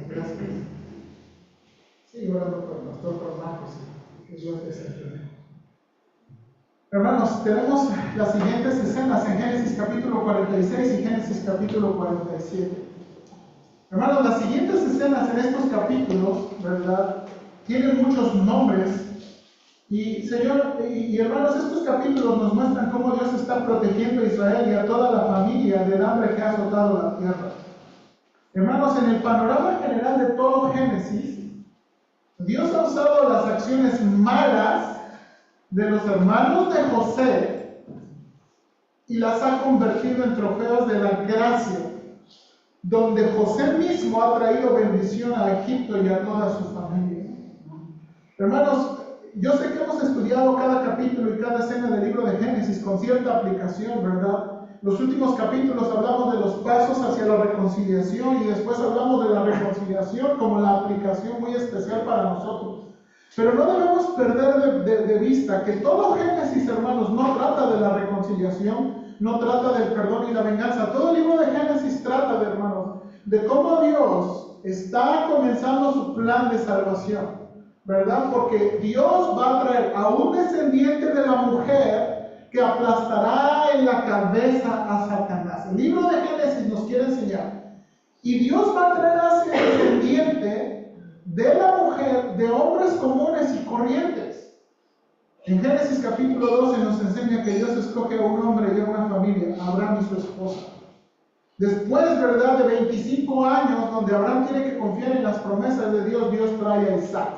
Gracias. Sí, orando por el pastor Marcos, que Dios te bendiga. Hermanos, tenemos las siguientes escenas en Génesis capítulo 46 y Génesis capítulo 47. Hermanos, las siguientes escenas en estos capítulos, ¿verdad?, tienen muchos nombres. Y hermanos, estos capítulos nos muestran cómo Dios está protegiendo a Israel y a toda la familia del hambre que ha azotado la tierra. Hermanos, en el panorama general de todo Génesis, Dios ha usado las acciones malas de los hermanos de José y las ha convertido en trofeos de la gracia, donde José mismo ha traído bendición a Egipto y a toda su familia. Hermanos, yo sé que hemos estudiado cada capítulo y cada escena del libro de Génesis con cierta aplicación, ¿verdad? Los últimos capítulos hablamos de los pasos hacia la reconciliación y después hablamos de la reconciliación como la aplicación muy especial para nosotros. Pero no debemos perder de vista que todo Génesis, hermanos, no trata de la reconciliación, no trata del perdón y la venganza. Todo el libro de Génesis trata, hermanos, de cómo Dios está comenzando su plan de salvación, ¿verdad? Porque Dios va a traer a un descendiente de la mujer que aplastará en la cabeza a Satanás. El libro de Génesis nos quiere enseñar. Y Dios va a traer a ese descendiente de la mujer de hombres comunes y corrientes. En Génesis capítulo 12 nos enseña que Dios escoge a un hombre y a una familia, a Abraham y su esposa. Después, ¿verdad?, de 25 años, donde Abraham tiene que confiar en las promesas de Dios, Dios trae a Isaac.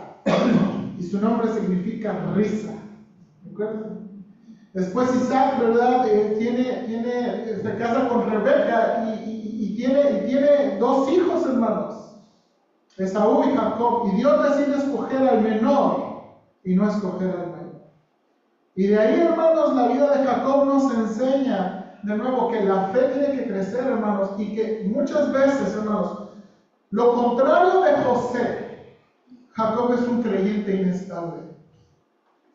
Y su nombre significa risa. ¿Recuerdan? Después Isaac, ¿verdad?, se casa con Rebeca y tiene dos hijos, hermanos, Esaú y Jacob. Y Dios decide escoger al menor y no escoger al mayor. Y de ahí, hermanos, la vida de Jacob nos enseña de nuevo que la fe tiene que crecer, hermanos, y que muchas veces, hermanos, lo contrario de José, Jacob es un creyente inestable.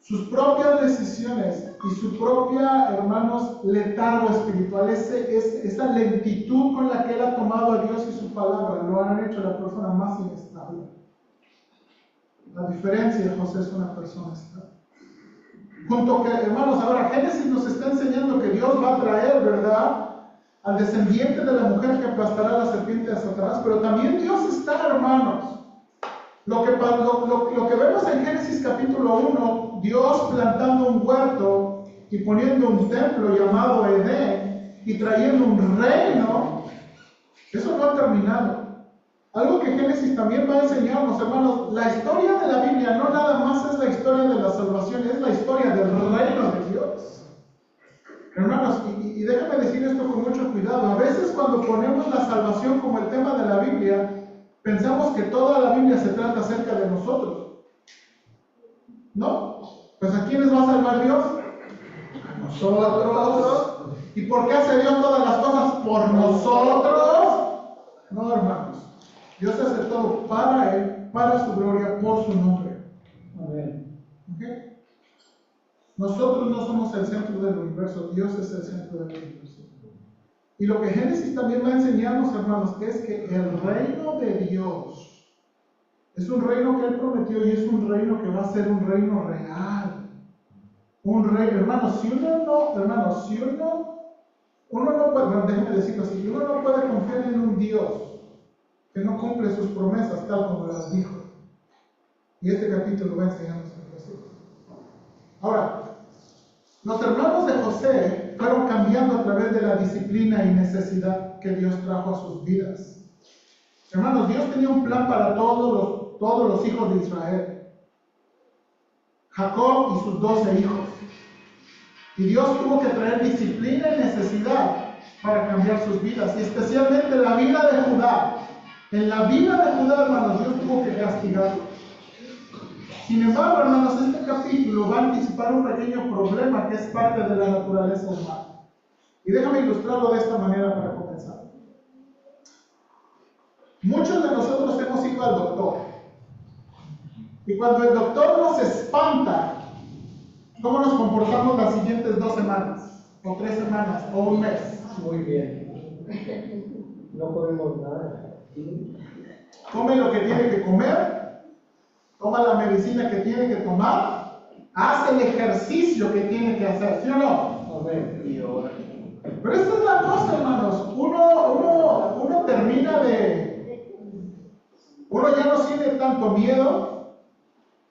Sus propias decisiones y su propia, hermanos, letargo espiritual, esa lentitud con la que él ha tomado a Dios y su palabra, lo han hecho la persona más inestable. La diferencia de José es una persona estable. Junto que, hermanos, ahora Génesis nos está enseñando que Dios va a traer, ¿verdad?, al descendiente de la mujer que aplastará la serpiente de Satanás, pero también Dios está, hermanos. Lo que vemos en Génesis capítulo 1, Dios plantando un huerto y poniendo un templo llamado Edén y trayendo un reino, eso no ha terminado. Algo que Génesis también va a enseñarnos, hermanos, la historia de la Biblia no nada más es la historia de la salvación, es la historia del reino de Dios. Hermanos, y déjame decir esto con mucho cuidado, a veces cuando ponemos la salvación como el tema de la Biblia, pensamos que toda la Biblia se trata acerca de nosotros. ¿No? Pues ¿a quiénes va a salvar Dios? A nosotros. ¿Y por qué hace Dios todas las cosas? ¿Por nosotros? No, hermanos. Dios hace todo para Él, para su gloria, por su nombre. Amén. ¿Okay? Nosotros no somos el centro del universo, Dios es el centro del universo. Y lo que Génesis también va a enseñarnos, hermanos, es que el reino de Dios es un reino que Él prometió y es un reino que va a ser un reino real. Un reino, hermanos, si uno no puede, bueno, déjenme decirlo así, uno no puede confiar en un Dios que no cumple sus promesas tal como las dijo. Y este capítulo va a enseñarnos eso. Ahora, los hermanos de José fueron cambiando a través de la disciplina y necesidad que Dios trajo a sus vidas. Hermanos, Dios tenía un plan para todos los hijos de Israel. Jacob y sus 12 hijos. Y Dios tuvo que traer disciplina y necesidad para cambiar sus vidas. Y especialmente la vida de Judá. En la vida de Judá, hermanos, Dios tuvo que castigarlo. Sin embargo, hermanos, este capítulo va a anticipar un pequeño problema que es parte de la naturaleza humana. Y déjame ilustrarlo de esta manera para comenzar. Muchos de nosotros hemos ido al doctor. Y cuando el doctor nos espanta, ¿cómo nos comportamos las siguientes 2 semanas? O 3 semanas, o un mes. Muy bien. No podemos nada. come lo que tiene que comer, toma la medicina que tiene que tomar, hace el ejercicio que tiene que hacer, ¿sí o no? Pero esta es la cosa, hermanos. Uno termina de... Uno ya no siente tanto miedo,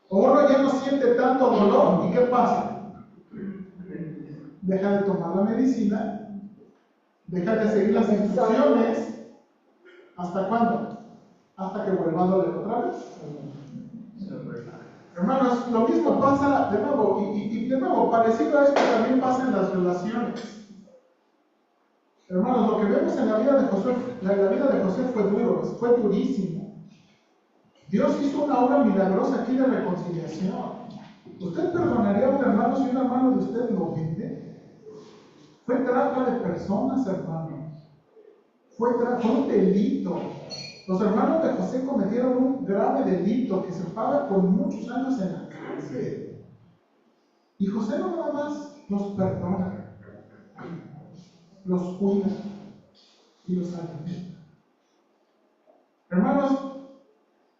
o uno ya no siente tanto dolor, ¿y qué pasa? Deja de tomar la medicina, deja de seguir las instrucciones. ¿Hasta cuándo? Hasta que vuelva a doler otra vez. Hermanos, lo mismo pasa de nuevo, y de nuevo, parecido a esto también pasa en las relaciones. Hermanos, lo que vemos en la vida de José, fue duro, fue durísimo. Dios hizo una obra milagrosa aquí de reconciliación. ¿Usted perdonaría a un hermano si un hermano de usted lo vende? Fue trata de personas, hermanos. Fue un delito. Los hermanos de José cometieron un grave delito que se paga con muchos años en la cárcel. Y José no nada más los perdona, los cuida y los alimenta. Hermanos,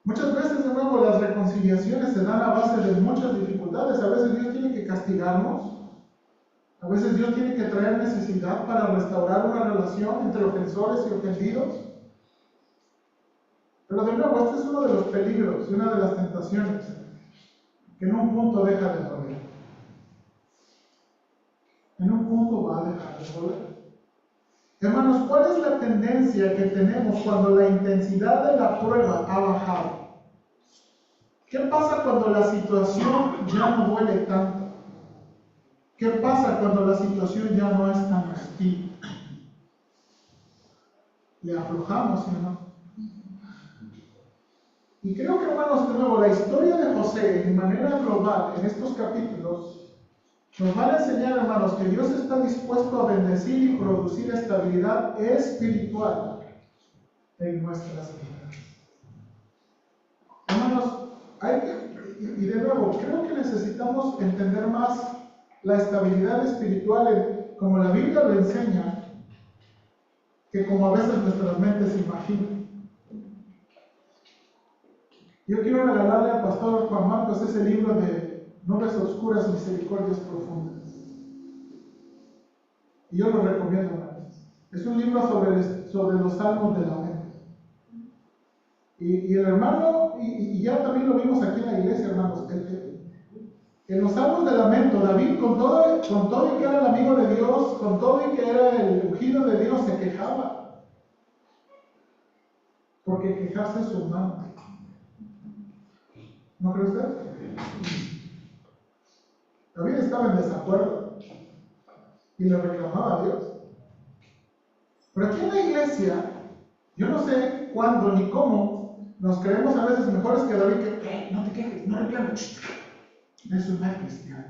muchas veces de nuevo las reconciliaciones se dan a base de muchas dificultades. A veces Dios tiene que castigarnos. A veces Dios tiene que traer necesidad para restaurar una relación entre ofensores y ofendidos. Pero de nuevo, este es uno de los peligros y una de las tentaciones que en un punto deja de doler. En un punto va a dejar de doler. Hermanos, ¿cuál es la tendencia que tenemos cuando la intensidad de la prueba ha bajado? ¿Qué pasa cuando la situación ya no duele tanto? ¿Qué pasa cuando la situación ya no es tan hostil? ¿Le aflojamos, sí o no? Y creo que, hermanos, de nuevo, la historia de José, de manera global, en estos capítulos, nos van a enseñar, hermanos, que Dios está dispuesto a bendecir y producir estabilidad espiritual en nuestras vidas. Hermanos, y de nuevo, creo que necesitamos entender más la estabilidad espiritual como la Biblia lo enseña, que como a veces nuestras mentes imaginan. Yo quiero regalarle al pastor Juan Marcos ese libro de Nubes Oscuras, Misericordias Profundas. Y yo lo recomiendo, hermanos. Es un libro sobre los salmos de lamento. Y el hermano, y ya también lo vimos aquí en la iglesia, hermanos, en los salmos de lamento, David, con todo y que era el amigo de Dios, con todo y que era el ungido de Dios, se quejaba. Porque quejarse es humano. ¿No cree usted? David estaba en desacuerdo y le reclamaba a Dios. Pero aquí en la iglesia, yo no sé cuándo ni cómo nos creemos a veces mejores que David, que no te quejes, no reclames. Eso no es cristiano.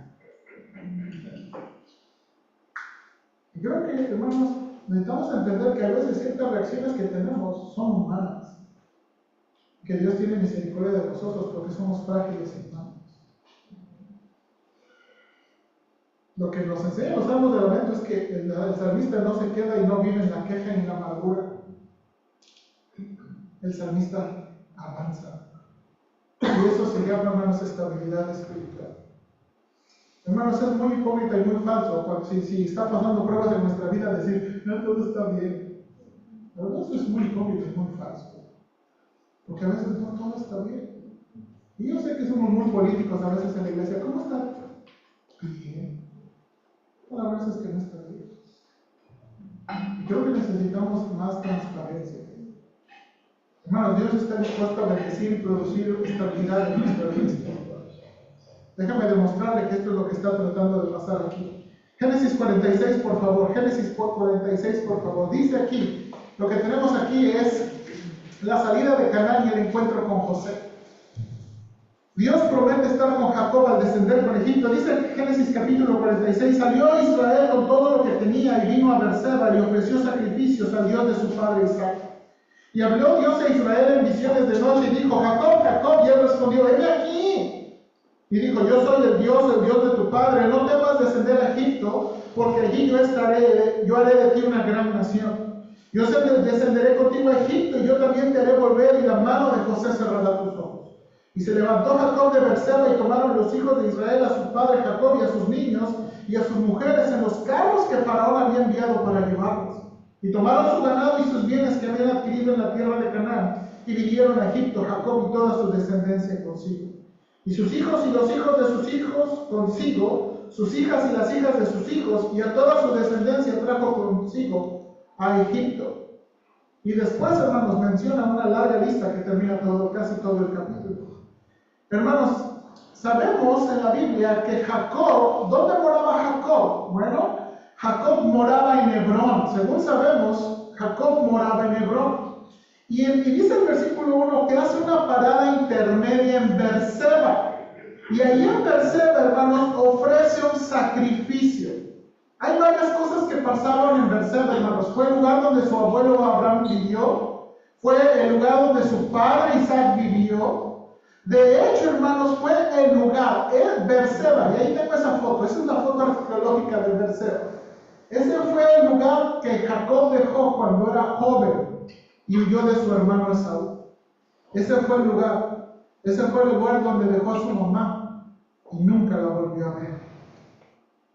Y creo que, hermanos, necesitamos entender que a veces ciertas reacciones que tenemos son humanas. Que Dios tiene misericordia de nosotros porque somos frágiles y humanos. Lo que nos enseñan los salmos de lamento es que el salmista no se queda y no vive en la queja y en la amargura. El salmista avanza. Y eso se llama, hermanos, estabilidad espiritual. Hermanos, es muy hipócrita y muy falso si está pasando pruebas en nuestra vida decir, no, todo está bien. Pero eso es muy hipócrita y muy falso. Porque a veces no todo está bien. Y yo sé que somos muy políticos a veces en la iglesia. ¿Cómo está? Bien. Bueno, a veces que no está bien. Y creo que necesitamos más transparencia. Hermanos, Dios está dispuesto a bendecir y producir estabilidad en nuestra vida espiritual. Déjame demostrarle que esto es lo que está tratando de pasar aquí. Génesis 46, por favor. Génesis 46, por favor. Dice aquí, lo que tenemos aquí es la salida de Canaán y el encuentro con José. Dios promete estar con Jacob al descender con Egipto. Dice en Génesis capítulo 46, salió Israel con todo lo que tenía y vino a Berseba y ofreció sacrificios al Dios de su padre Isaac. Y habló Dios a Israel en visiones de noche y dijo, Jacob, Jacob, y él respondió, heme aquí. Y dijo, yo soy el Dios de tu padre, no temas descender a Egipto, porque allí yo haré de ti una gran nación. Yo descenderé contigo a Egipto y yo también te haré volver y la mano de José cerrará tus ojos. Y se levantó Jacob de Berseba y tomaron los hijos de Israel a su padre Jacob y a sus niños y a sus mujeres en los carros que Faraón había enviado para llevarlos. Y tomaron su ganado y sus bienes que habían adquirido en la tierra de Canaán y vinieron a Egipto, Jacob y toda su descendencia consigo. Y sus hijos y los hijos de sus hijos consigo, sus hijas y las hijas de sus hijos, y a toda su descendencia trajo consigo a Egipto. Y después, hermanos, menciona una larga lista que termina casi todo el capítulo. Hermanos, sabemos en la Biblia que Jacob, ¿dónde moraba Jacob? Bueno, Jacob moraba en Hebrón. Según sabemos, Jacob moraba en Hebrón. Y dice el versículo 1 que hace una parada intermedia en Berseba. Y ahí en Berseba, hermanos, ofrece un sacrificio. Hay varias cosas que pasaron en Berseba, hermanos. Fue el lugar donde su abuelo Abraham vivió. Fue el lugar donde su padre Isaac vivió. De hecho, hermanos, fue el lugar, Berseba, y ahí tengo esa foto. Esa es la foto arqueológica de Berseba. Ese fue el lugar que Jacob dejó cuando era joven y huyó de su hermano Esaú. Ese fue el lugar. Ese fue el lugar donde dejó a su mamá y nunca la volvió a ver.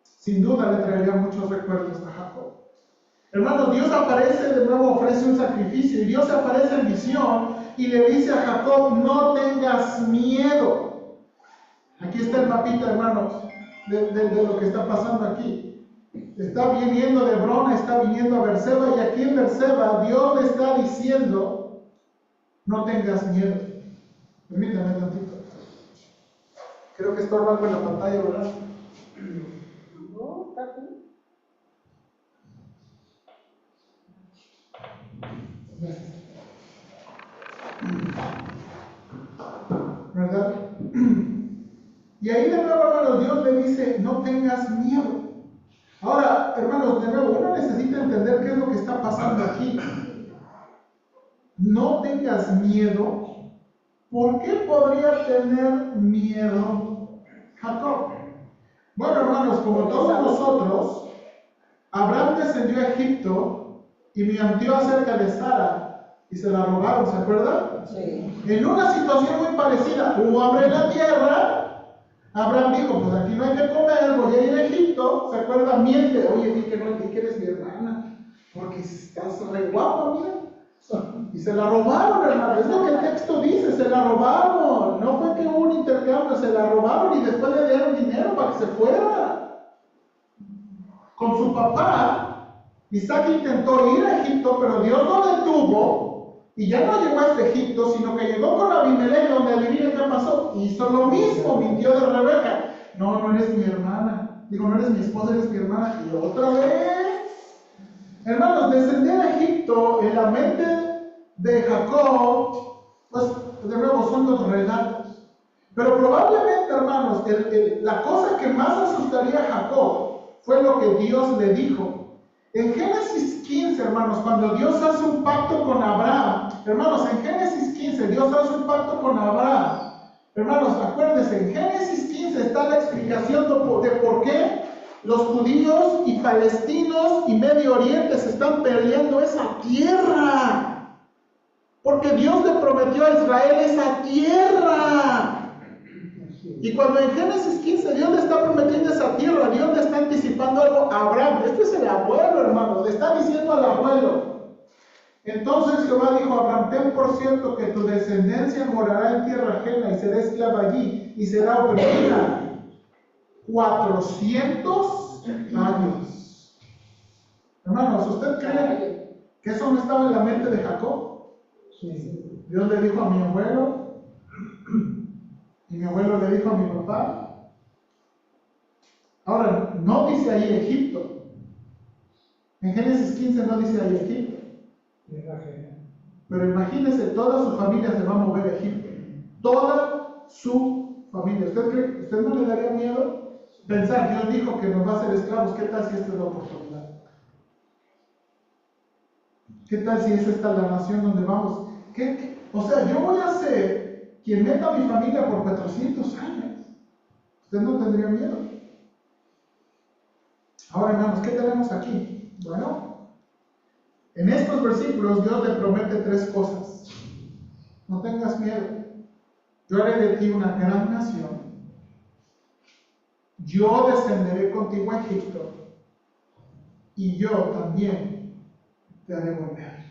Sin duda le traería muchos recuerdos a Jacob. Hermanos, Dios aparece de nuevo, ofrece un sacrificio y Dios aparece en visión y le dice a Jacob: no tengas miedo. Aquí está el mapita, hermanos, de lo que está pasando aquí. Está viniendo de Hebrón, está viniendo a Berseba, y aquí en Berseba Dios le está diciendo: no tengas miedo. Permítame tantito. Creo que estorba algo en la pantalla, ¿verdad? No, está aquí. ¿Verdad? Y ahí de nuevo, hermanos, Dios le dice: no tengas miedo. Ahora, hermanos, de nuevo, uno necesita entender qué es lo que está pasando aquí. No tengas miedo. ¿Por qué podría tener miedo Jacob? Bueno, hermanos, como todos nosotros, Abraham descendió a Egipto y mintió acerca de Sara y se la robaron, ¿se acuerdan? Sí. En una situación muy parecida, hubo hambre en la tierra. Abraham dijo: pues aquí no hay que comer, voy a ir a Egipto. ¿Se acuerdan? Miente: oye, di que no, di que eres mi hermana, porque estás re guapa, mira. Y se la robaron, hermano. Es lo que el texto dice: se la robaron. No fue que hubo un intercambio, se la robaron y después le dieron dinero para que se fuera. Con su papá, Isaac intentó ir a Egipto, pero Dios lo detuvo. Y ya no llegó a este Egipto, sino que llegó con Abimelech, donde adivinen qué pasó. Hizo lo mismo, mintió de Rebeca: no, no eres mi hermana. Digo, no eres mi esposa, eres mi hermana. Y otra vez. Hermanos, descender a Egipto en la mente de Jacob, pues de nuevo son los relatos. Pero probablemente, hermanos, la cosa que más asustaría a Jacob fue lo que Dios le dijo. En Génesis 15, hermanos, cuando Dios hace un pacto con Abraham, hermanos, en Génesis 15 Dios hace un pacto con Abraham. Hermanos, acuérdense, en Génesis 15 está la explicación de por qué los judíos y palestinos y Medio Oriente se están peleando esa tierra. Porque Dios le prometió a Israel esa tierra. Y cuando en Génesis 15 Dios le está prometiendo esa tierra, Dios le está anticipando algo a Abraham. Este es el abuelo, hermanos, le está diciendo al abuelo. Entonces Jehová dijo a Abraham: ten por cierto que tu descendencia morará en tierra ajena y será esclava allí y será oprimida 400 años. Hermanos, ¿usted cree que eso no estaba en la mente de Jacob? Sí. Dios le dijo a mi abuelo, y mi abuelo le dijo a mi papá. Ahora, no dice ahí Egipto. En Génesis 15 no dice ahí Egipto. Pero imagínese, toda su familia se va a mover a Egipto. Toda su familia. ¿Usted no le daría miedo pensar? Dios dijo que nos va a hacer esclavos. ¿Qué tal si esta es la oportunidad? ¿Qué tal si es esta la nación donde vamos? O sea, yo voy a ser quien meta a mi familia por 400 años. ¿Usted no tendría miedo? Ahora, hermanos, ¿qué tenemos aquí? Bueno, En estos versículos Dios le promete tres cosas. No tengas miedo. Yo haré de ti una gran nación. Yo descenderé contigo a Egipto. Y yo también te haré volver.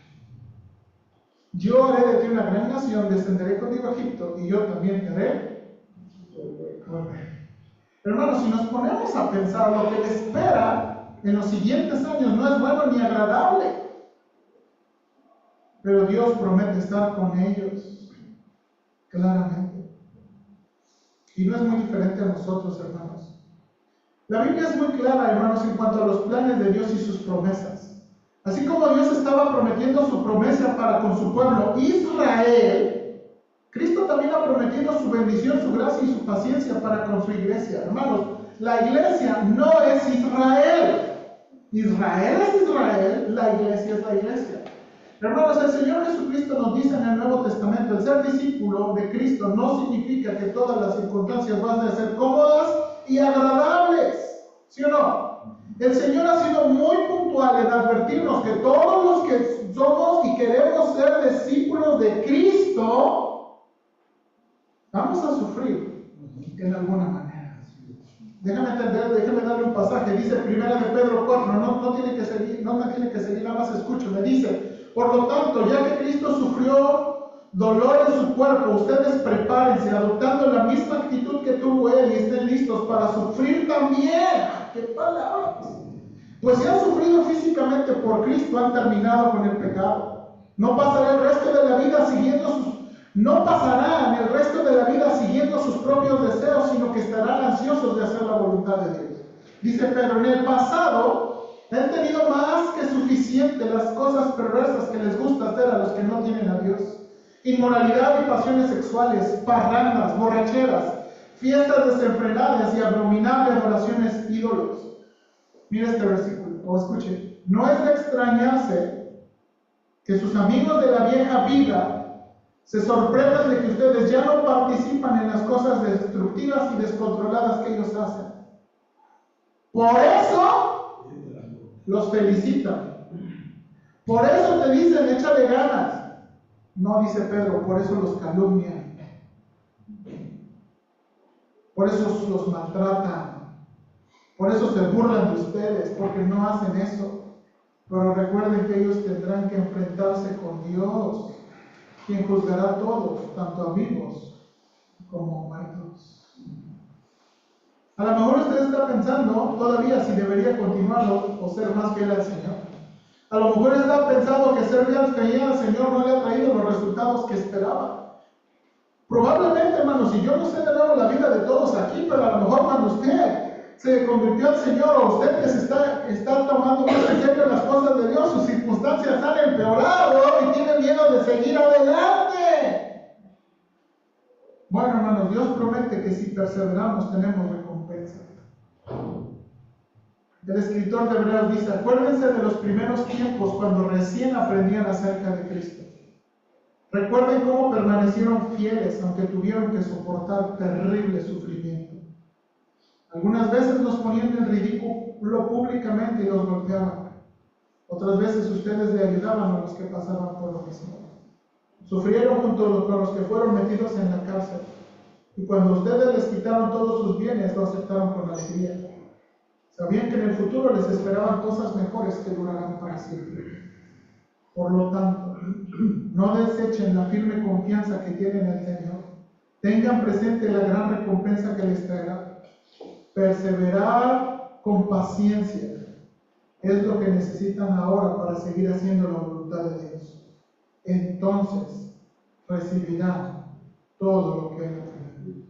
Yo haré de ti una gran nación, descenderé contigo a Egipto, y yo también te haré volver. Hermanos, si nos ponemos a pensar, lo que les espera en los siguientes años no es bueno ni agradable. Pero Dios promete estar con ellos, claramente. Y no es muy diferente a nosotros, hermanos. La Biblia es muy clara, hermanos, en cuanto a los planes de Dios y sus promesas. Así como Dios estaba prometiendo su promesa para con su pueblo Israel, Cristo también ha prometido su bendición, su gracia y su paciencia para con su iglesia. Hermanos, la iglesia no es Israel. Israel es Israel, la iglesia es la iglesia. Hermanos, el Señor Jesucristo nos dice en el Nuevo Testamento, el ser discípulo de Cristo no significa que todas las circunstancias van a ser cómodas y agradables. ¿Sí o no? El Señor ha sido muy puntual en advertirnos que todos los que somos y queremos ser discípulos de Cristo, vamos a sufrir en alguna manera. Déjame darle un pasaje. Dice 1 de Pedro 4, no tiene que seguir, no me tiene que seguir, nada más escucho. Me dice, por lo tanto, ya que Cristo sufrió dolor en su cuerpo, ustedes prepárense, adoptando la misma actitud que tuvo Él y estén listos para sufrir también. ¡Qué palabras! Pues si han sufrido físicamente por Cristo, han terminado con el pecado. No pasarán el resto de la vida siguiendo sus propios deseos, sino que estarán ansiosos de hacer la voluntad de Dios. Dice Pedro, en el pasado han tenido más que suficiente las cosas perversas que les gusta hacer a los que no tienen a Dios. Inmoralidad y pasiones sexuales, parrandas, borracheras, fiestas desenfrenadas y abominables adoraciones ídolos. Mira este versículo, o escuche. No es de extrañarse que sus amigos de la vieja vida se sorprendan de que ustedes ya no participan en las cosas destructivas y descontroladas que ellos hacen. Por eso los felicitan. Por eso te dicen, échale ganas. No, dice Pedro, por eso los calumnian. Por eso los maltratan. Por eso se burlan de ustedes, porque no hacen eso. Pero recuerden que ellos tendrán que enfrentarse con Dios, quien juzgará a todos, tanto a vivos como muertos. A lo mejor usted está pensando todavía si debería continuar o ser más fiel al Señor. A lo mejor está pensando que ser fiel al Señor no le ha traído los resultados que esperaba. Probablemente, hermanos, y yo no sé de nuevo la vida de todos aquí, pero a lo mejor cuando usted se convirtió al Señor, o usted que se está tomando más en serio las cosas de Dios, sus circunstancias han empeorado y tiene miedo de seguir adelante. Bueno, hermanos, Dios promete que si perseveramos tenemos recompensa. El escritor de Hebreos dice, acuérdense de los primeros tiempos cuando recién aprendían acerca de Cristo. Recuerden cómo permanecieron fieles aunque tuvieron que soportar terrible sufrimiento. Algunas veces nos ponían en ridículo públicamente y los golpeaban. Otras veces ustedes le ayudaban a los que pasaban por lo mismo. Sufrieron junto con los que fueron metidos en la cárcel. Y cuando ustedes les quitaron todos sus bienes, lo aceptaron con alegría. Sabían que en el futuro les esperaban cosas mejores que durarán para siempre. Por lo tanto, no desechen la firme confianza que tienen en el Señor. Tengan presente la gran recompensa que les traerá. Perseverar con paciencia es lo que necesitan ahora para seguir haciendo la voluntad de Dios. Entonces recibirán todo lo que Él ha prometido.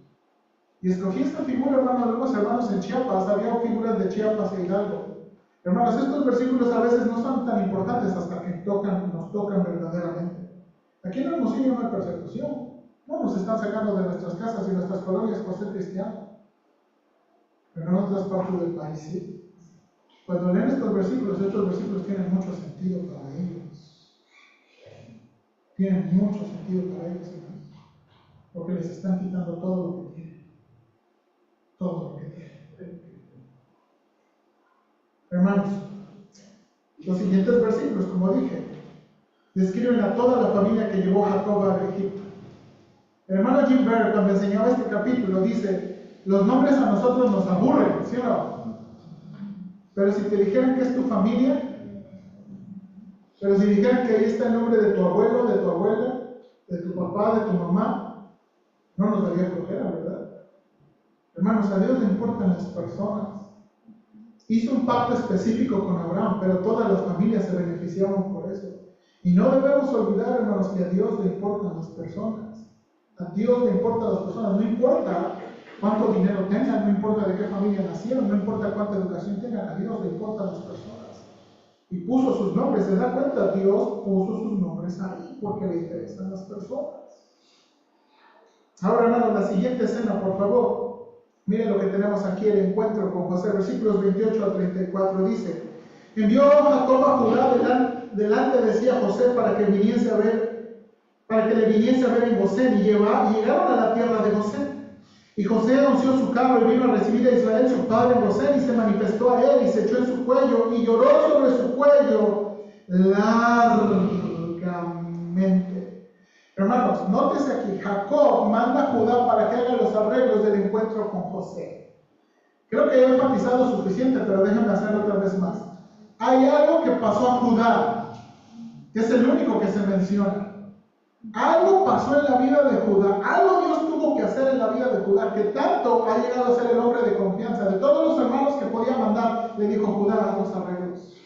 Y escogí esta figura, hermanos, de unos hermanos en Chiapas. Había figuras de Chiapas e Hidalgo. Hermanos, estos versículos a veces no son tan importantes hasta que nos tocan verdaderamente. Aquí en Hermosillo no hay persecución. No nos están sacando de nuestras casas y nuestras colonias por ser cristianos. Pero en otras partes del país sí. Cuando leen estos versículos tienen mucho sentido para ellos. Tienen mucho sentido para ellos, hermanos. Porque les están quitando todo lo que tienen. Todo lo que tienen. Hermanos, Los siguientes versículos, como dije, describen a toda la familia que llevó Jacob a Egipto. El hermano Jim Berger, cuando enseñaba este capítulo, dice, los nombres a nosotros nos aburren, ¿sí o no? Pero si te dijeran que es tu familia, pero si dijeran que ahí está el nombre de tu abuelo, de tu abuela, de tu papá, de tu mamá, no nos daría flojera, ¿verdad? Hermanos, a Dios le importan las personas. Hizo un pacto específico con Abraham, pero todas las familias se beneficiaban por eso. Y no debemos olvidar, hermanos, que a Dios le importan las personas. A Dios le importan las personas. No importa cuánto dinero tengan, no importa de qué familia nacieron, no importa cuánta educación tengan, a Dios le importan las personas. Y puso sus nombres, ¿se da cuenta? Dios puso sus nombres ahí porque le interesan las personas. Ahora, hermanos, la siguiente escena, por favor. Miren lo que tenemos aquí, el encuentro con José, versículos 28 a 34, dice, envió Jacob a Judá delante decía José para que le viniese a ver en Gosén, y llegaron a la tierra de Gosén. Y José anunció su carro y vino a recibir a Israel, su padre, en Gosén, y se manifestó a él, y se echó en su cuello, y lloró sobre su cuello largamente. Hermanos, nótese aquí, Jacob manda a Judá para que haga los arreglos del encuentro con José. Creo que he enfatizado suficiente, pero déjenme hacerlo otra vez más. Hay algo que pasó a Judá, que es el único que se menciona. Algo pasó en la vida de Judá, algo Dios tuvo que hacer en la vida de Judá, que tanto ha llegado a ser el hombre de confianza. De todos los hermanos que podía mandar, le dijo Judá, haz los arreglos.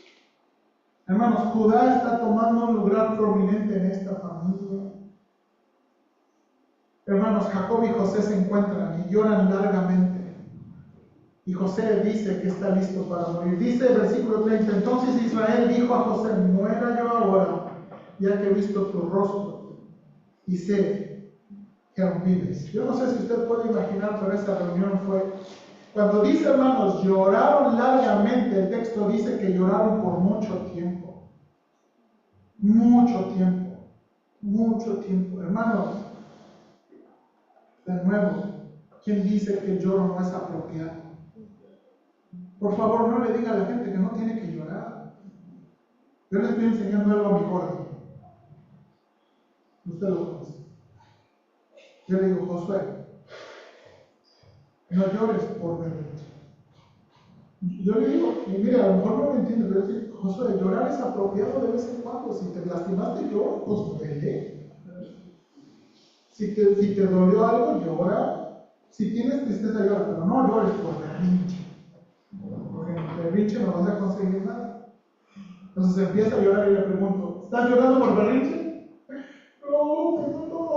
Hermanos, Judá está tomando un lugar prominente en esta familia. Hermanos, Jacob y José se encuentran y lloran largamente. Y José dice que está listo para morir. Dice el versículo 30, entonces Israel dijo a José, muera yo ahora, ya que he visto tu rostro y sé que aún vives. Yo no sé si usted puede imaginar, pero esa reunión fue... Cuando dice, hermanos, lloraron largamente, el texto dice que lloraron por mucho tiempo. Mucho tiempo. Mucho tiempo. Hermanos, de nuevo, ¿quién dice que el lloro no es apropiado? Por favor, no le diga a la gente que no tiene que llorar. Yo le estoy enseñando algo a mi gordo. Usted lo conoce. Yo le digo, Josué, no llores por berrinche. Yo le digo, y mire, a lo mejor no me entiende, pero yo digo, Josué, llorar es apropiado de vez en cuando. Si te lastimaste, llora, pues duele. Si te dolió algo, llora. Si tienes tristeza, llora, pero no llores por berrinche. Porque en el berrinche no vas a conseguir nada. Entonces empieza a llorar y le pregunto, ¿estás llorando por berrinche? No, no.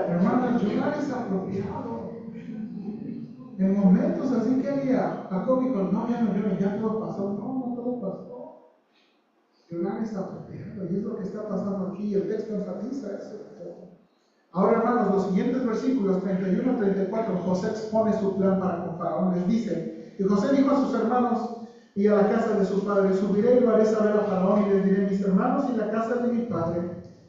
Hermanos, llorar es apropiado. En momentos así que había, Jacob dijo, no, ya no lloro, ya todo pasó. No todo pasó. Llorar es apropiado, y es lo que está pasando aquí. El texto enfatiza eso. Ahora, hermanos, los siguientes versículos 31 y 34, José expone su plan para con Faraón. Les dice, y José dijo a sus hermanos y a la casa de su padre, subiré y lo haré saber a Faraón, y les diré, mis hermanos y la casa de mi padre,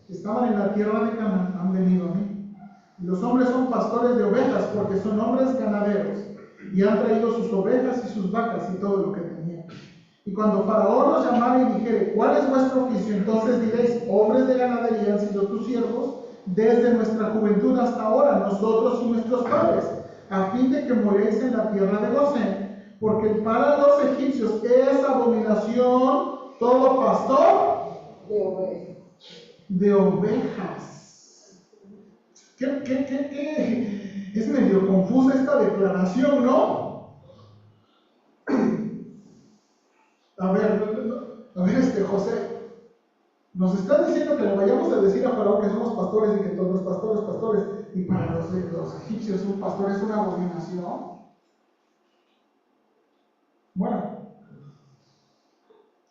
que estaban en la tierra de Canaán, han venido a mí. Y los hombres son pastores de ovejas, porque son hombres ganaderos, y han traído sus ovejas y sus vacas y todo lo que tenían. Y cuando Faraón los llamare y dijere, ¿cuál es vuestro oficio? Entonces diréis, hombres de ganadería han sido tus siervos, desde nuestra juventud hasta ahora, nosotros y nuestros padres, a fin de que moréis en la tierra de Gosén, porque para los egipcios es abominación todo pastor de ovejas. ¿Qué? Es medio confusa esta declaración, ¿no? A ver, José, nos estás diciendo que le vayamos a decir a Faraón que somos pastores y que todos los pastores, y para los egipcios un pastor es una abominación. Bueno,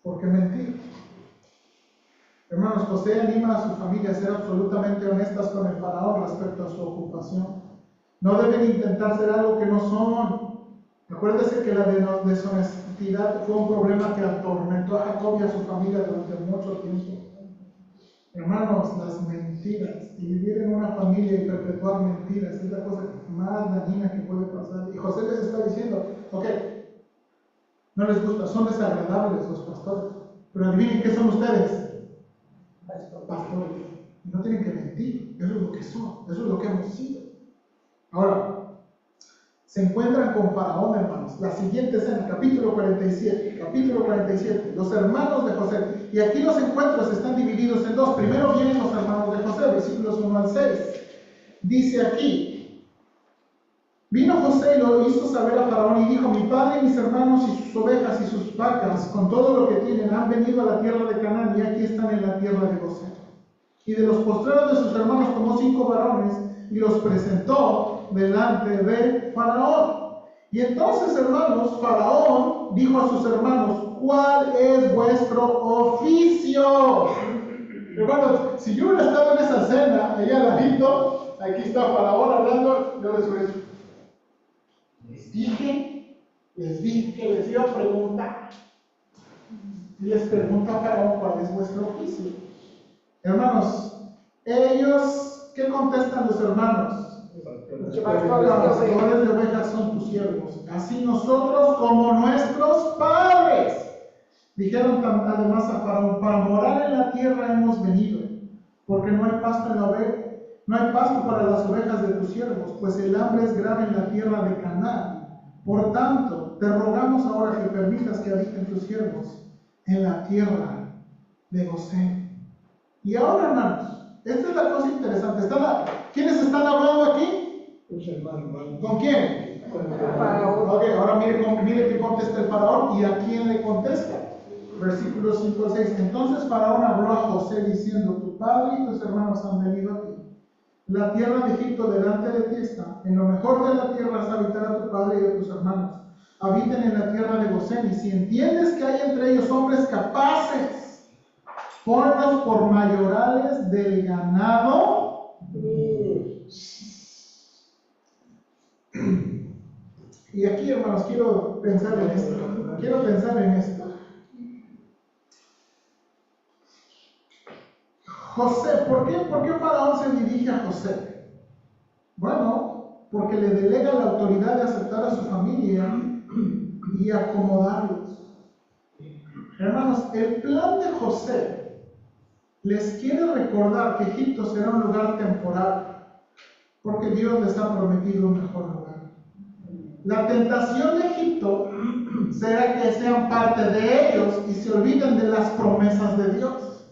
¿por qué mentir? Hermanos, José anima a su familia a ser absolutamente honestas con el Faraón respecto a su ocupación. No deben intentar ser algo que no son. Acuérdese que la deshonestidad fue un problema que atormentó a Jacob y a su familia durante mucho tiempo. Hermanos, las mentiras y vivir en una familia y perpetuar mentiras es la cosa más dañina que puede pasar. Y José les está diciendo, ok, no les gusta, son desagradables los pastores, pero adivinen qué son ustedes, pastores. Y no tienen que mentir, eso es lo que son, eso es lo que hemos sido. Ahora, se encuentran con Faraón, hermanos. La siguiente escena, capítulo 47, los hermanos de José. Y aquí los encuentros están divididos en dos. Primero vienen los hermanos de José, versículos 1 al 6. Dice aquí, vino José y lo hizo saber a Faraón y dijo, mi padre y mis hermanos y sus ovejas y sus vacas, con todo lo que tienen, han venido a la tierra de Canaán y aquí están en la tierra de Gosén. Y de los postreros de sus hermanos tomó 5 varones y los presentó delante de Faraón. Y entonces, hermanos, Faraón dijo a sus hermanos, ¿cuál es vuestro oficio? Hermanos, si yo hubiera estado en esa cena, allá al ladito, aquí está Faraón hablando, yo les hubiera dicho, les dije que les iba a preguntar. Y les pregunta a Faraón, ¿cuál es vuestro oficio? Hermanos, ellos, ¿qué contestan los hermanos? Los pastores de ovejas son tus siervos, así nosotros como nuestros padres. Dijeron además a Faraón, para morar en la tierra hemos venido, porque no hay pasto en la oveja, no hay pasto para las ovejas de tus siervos, pues el hambre es grave en la tierra de Canaán. Por tanto, te rogamos ahora que permitas que habiten tus siervos en la tierra de Gosén. Y ahora, hermanos, esta es la cosa interesante. ¿Quiénes están hablando aquí? ¿Con quién? Con el faraón. Ok, ahora mire que contesta el faraón y a quién le contesta. Versículos 5 al 6. Entonces Faraón habló a José diciendo, tu padre y tus hermanos han venido a ti. La tierra de Egipto delante de ti está. En lo mejor de la tierra has habitar a tu padre y a tus hermanos. Habiten en la tierra de Gosén. Y si entiendes que hay entre ellos hombres capaces, ponlos por mayorales del ganado. Y aquí, hermanos, quiero pensar en esto. José, ¿por qué Faraón se dirige a José? Bueno, porque le delega la autoridad de aceptar a su familia y acomodarlos. Hermanos, el plan de José les quiere recordar que Egipto será un lugar temporal, porque Dios les ha prometido un mejor lugar. La tentación de Egipto será que sean parte de ellos y se olviden de las promesas de Dios.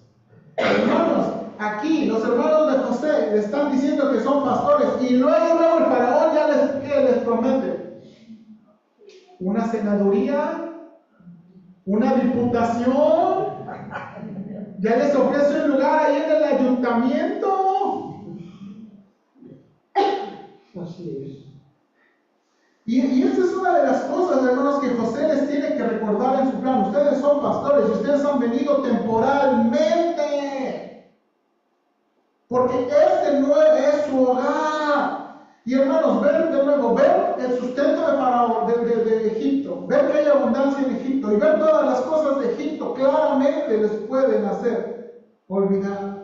Hermanos, aquí los hermanos de José le están diciendo que son pastores y luego el faraón ya les promete una senaduría, una diputación, ya les ofrece un lugar ahí en el ayuntamiento. Así es. Y esta es una de las cosas, hermanos, que José les tiene que recordar en su plan. Ustedes son pastores y ustedes han venido temporalmente, porque este no es su hogar. Y hermanos, ver el sustento de Faraón, de Egipto, ver que hay abundancia en Egipto y ver todas las cosas de Egipto, claramente les pueden hacer olvidar.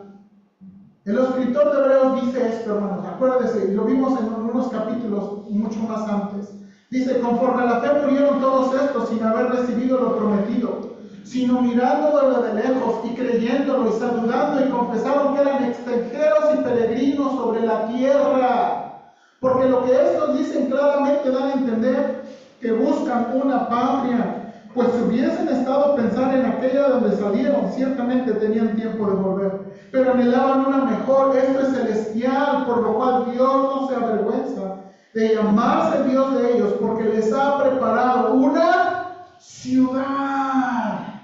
El escritor de Hebreos dice esto, hermanos, acuérdense, y lo vimos en unos capítulos mucho más antes. Dice, conforme a la fe murieron todos estos sin haber recibido lo prometido, sino mirándolo de lejos y creyéndolo y saludando y confesaron que eran extranjeros y peregrinos sobre la tierra. Porque lo que estos dicen claramente dan a entender que buscan una patria. Pues si hubiesen estado pensando en aquella de donde salieron, ciertamente tenían tiempo de volver. Pero anhelaban una mejor, esto es celestial, por lo cual Dios no se avergüenza de llamarse Dios de ellos, porque les ha preparado una ciudad.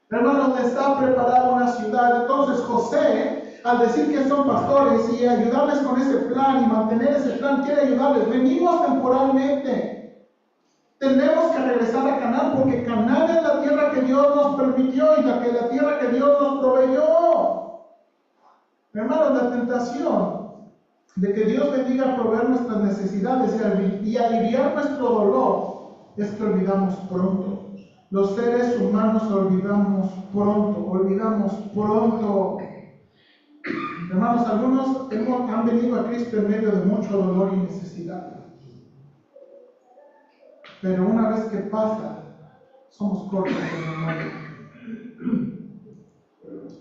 Hermanos, les ha preparado una ciudad. Entonces José, al decir que son pastores y ayudarles con ese plan y mantener ese plan, quiere ayudarles. Venimos temporalmente. Tenemos que regresar a Canaán, porque Canaán es la tierra que Dios nos permitió y la tierra que Dios nos proveyó. Hermanos, la tentación de que Dios bendiga a proveer nuestras necesidades y aliviar nuestro dolor es que olvidamos pronto. Los seres humanos olvidamos pronto. Hermanos, algunos han venido a Cristo en medio de mucho dolor y necesidad. Pero una vez que pasa, somos cortos de memoria.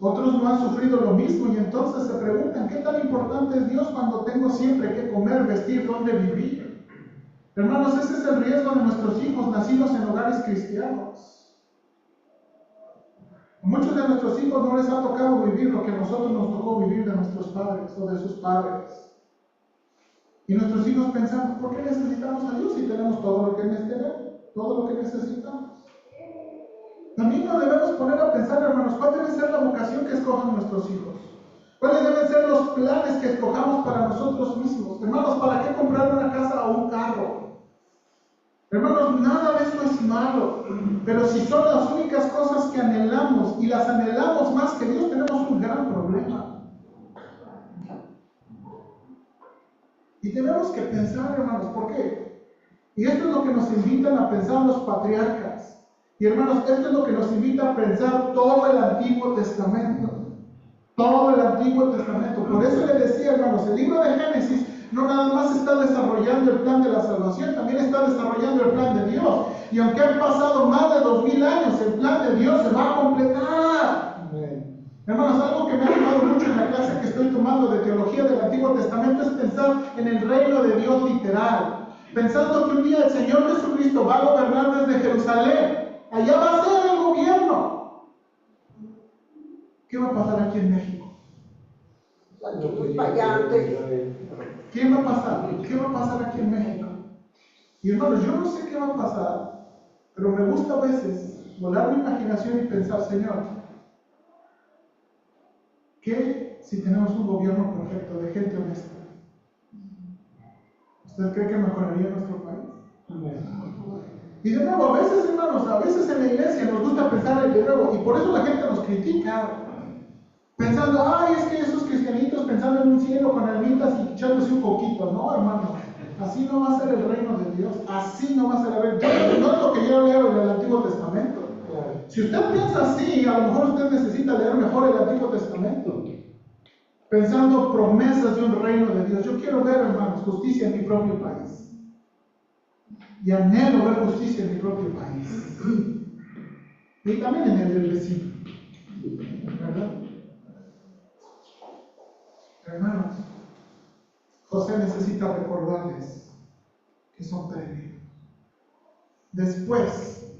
Otros no han sufrido lo mismo y entonces se preguntan, ¿qué tan importante es Dios cuando tengo siempre que comer, vestir, dónde vivir? Hermanos, ese es el riesgo de nuestros hijos nacidos en hogares cristianos. A muchos de nuestros hijos no les ha tocado vivir lo que a nosotros nos tocó vivir de nuestros padres o de sus padres. Y nuestros hijos pensamos, ¿por qué necesitamos a Dios si tenemos todo lo que necesitamos? También nos debemos poner a pensar, hermanos, ¿cuál debe ser la vocación que escojan nuestros hijos? ¿Cuáles deben ser los planes que escojamos para nosotros mismos? Hermanos, ¿para qué comprar una casa o un carro? Hermanos, nada de eso es malo, pero si son las únicas cosas que anhelamos y las anhelamos más que Dios, tenemos un gran problema. Y tenemos que pensar, hermanos, ¿por qué? Y esto es lo que nos invitan a pensar los patriarcas. Y hermanos, esto es lo que nos invita a pensar todo el Antiguo Testamento. Todo el Antiguo Testamento. Por eso le decía, hermanos, el libro de Génesis no nada más está desarrollando el plan de la salvación, también está desarrollando el plan de Dios. Y aunque han pasado más de 2000 años, el plan de Dios se va a completar. Amén. Hermanos, algo que me ha ayudado mucho en la clase que estoy tomando de teología del Antiguo Testamento es pensar en el reino de Dios literal. Pensando que un día el Señor Jesucristo va a gobernar desde Jerusalén. Allá va a ser el gobierno. ¿Qué va a pasar aquí en México? ¿Qué va a pasar? ¿Qué va a pasar aquí en México? Y hermanos, yo no sé qué va a pasar, pero me gusta a veces volar mi imaginación y pensar, Señor, ¿qué si tenemos un gobierno perfecto de gente honesta? ¿Usted cree que mejoraría nuestro país? Y de nuevo, a veces, hermanos, a veces en la iglesia nos gusta pensar de nuevo, y por eso la gente nos critica. Pensando, ay, es que esos cristianitos pensando en un cielo con almitas y echándose un poquito. No, hermano, así no va a ser el reino de Dios. Así no va a ser el reino. No es lo que yo leo en el Antiguo Testamento. Si usted piensa así, a lo mejor usted necesita leer mejor el Antiguo Testamento. Pensando promesas de un reino de Dios. Yo quiero ver, hermanos, justicia en mi propio país. Y anhelo ver justicia en mi propio país. Y también en el del vecino. ¿Verdad? Hermanos, José necesita recordarles que son peregrinos. Después,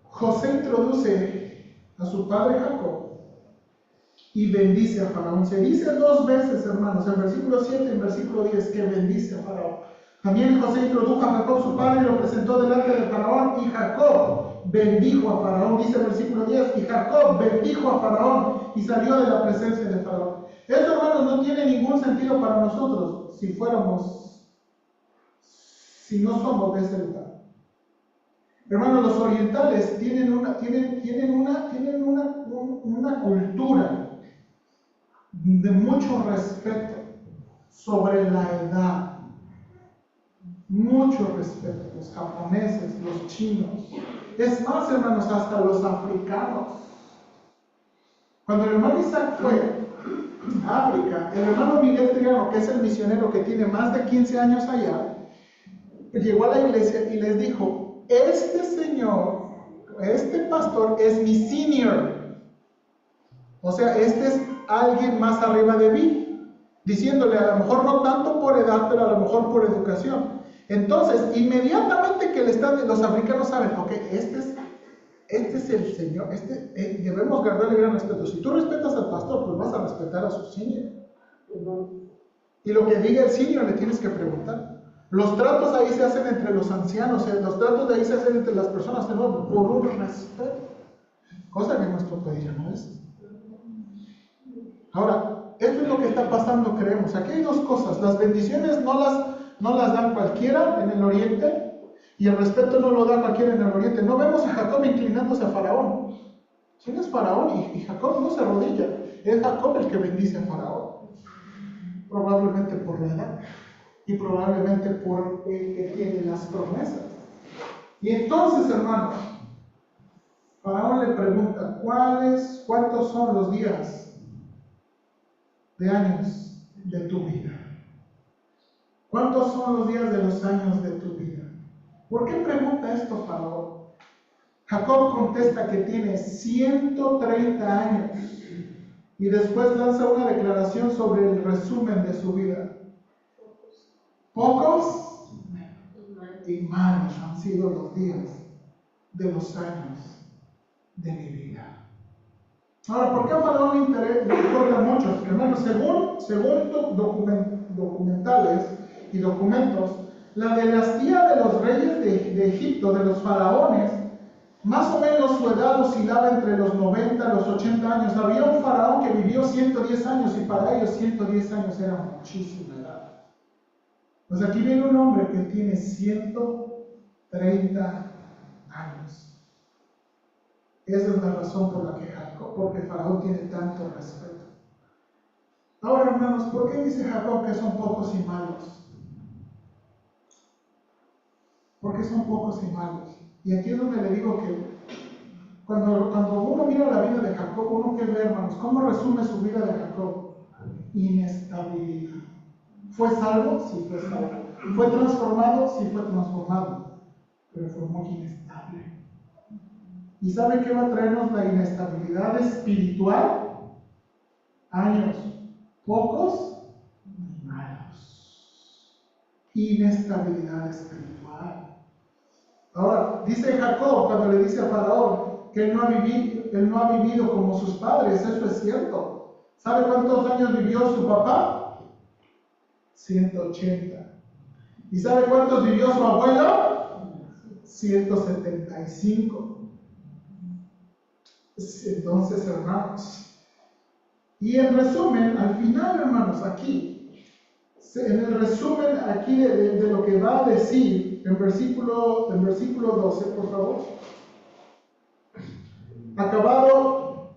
José introduce a su padre Jacob y bendice a Faraón. Se dice dos veces, hermanos, en versículo 7 y en versículo 10, que bendice a Faraón. También José introdujo a Jacob, su padre, y lo presentó delante de Faraón, y Jacob bendijo a Faraón. Dice el versículo 10, y Jacob bendijo a Faraón y salió de la presencia de Faraón. Esto, hermanos, no tiene ningún sentido para nosotros si no somos de ese lugar. Hermanos, los orientales tienen una cultura de mucho respeto sobre la edad. Mucho respeto. Los japoneses, los chinos. Es más, hermanos, hasta los africanos. Cuando el hermano Isaac fue a África, el hermano Miguel Triano, que es el misionero que tiene más de 15 años allá, llegó a la iglesia y les dijo, este señor, este pastor es mi senior. O sea, este es alguien más arriba de mí. Diciéndole, a lo mejor no tanto por edad, pero a lo mejor por educación. Entonces, inmediatamente que los africanos saben, ok, este es el Señor, debemos guardarle gran respeto. Si tú respetas al pastor, pues vas a respetar a su senior. Y lo que diga el senior le tienes que preguntar. Los tratos ahí se hacen entre los ancianos, los tratos de ahí se hacen entre las personas de nuevo, por un respeto. Cosa que en nuestro país ya no es. Ahora, esto es lo que está pasando, creemos. Aquí hay dos cosas. Las bendiciones no las dan cualquiera en el oriente, y el respeto no lo da cualquiera en el oriente. No vemos a Jacob inclinándose a Faraón. ¿Quién es Faraón? Y Jacob no se arrodilla. Es Jacob el que bendice a Faraón. Probablemente por la edad. Y probablemente por el que tiene las promesas. Y entonces, hermanos, Faraón le pregunta, ¿cuántos son los días de años de tu vida? ¿Cuántos son los días de los años de tu vida? ¿Por qué pregunta esto Faraón? Jacob contesta que tiene 130 años y después lanza una declaración sobre el resumen de su vida. Pocos y malos han sido los días de los años de mi vida. Ahora, ¿por qué a Faraón le importan muchos? Hermanos, según documentales y documentos, la dinastía de los reyes de Egipto, de los faraones, más o menos su edad oscilaba entre los 90 y los 80 años. Había un faraón que vivió 110 años y para ellos 110 años era muchísima edad. Pues aquí viene un hombre que tiene 130 años. Esa es la razón por la que Jacob, porque Faraón tiene tanto respeto. Ahora, hermanos, ¿por qué dice Jacob que son pocos y malos? Porque son pocos y malos. Y aquí es donde le digo que cuando uno mira la vida de Jacob, uno que ve, hermanos, ¿cómo resume su vida de Jacob? Inestabilidad. ¿Fue salvo? Sí, fue salvo. ¿Fue transformado? Sí, fue transformado. Pero fue muy inestable. ¿Y sabe qué va a traernos la inestabilidad espiritual? Años pocos y malos. Inestabilidad espiritual. Ahora, dice Jacob cuando le dice a Faraón que él no ha vivido como sus padres, eso es cierto. ¿Sabe cuántos años vivió su papá? 180. ¿Y sabe cuántos vivió su abuelo? 175. Entonces, hermanos, y en resumen, al final, hermanos, aquí, en el resumen aquí de lo que va a decir, en versículo 12, por favor. Acabado,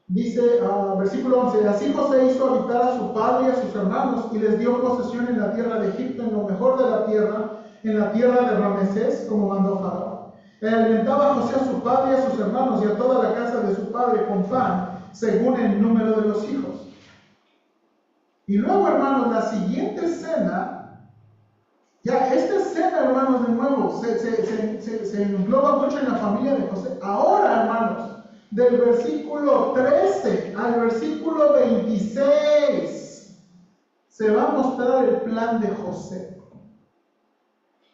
dice, versículo 11, así José hizo habitar a su padre y a sus hermanos, y les dio posesión en la tierra de Egipto, en lo mejor de la tierra, en la tierra de Ramesés, como mandó Faraón. Alimentaba a José a su padre y a sus hermanos y a toda la casa de su padre con pan, según el número de los hijos. Y luego, hermanos, la siguiente escena, ya esta escena, hermanos, de nuevo, se engloba mucho en la familia de José. Ahora, hermanos, del versículo 13 al versículo 26, se va a mostrar el plan de José.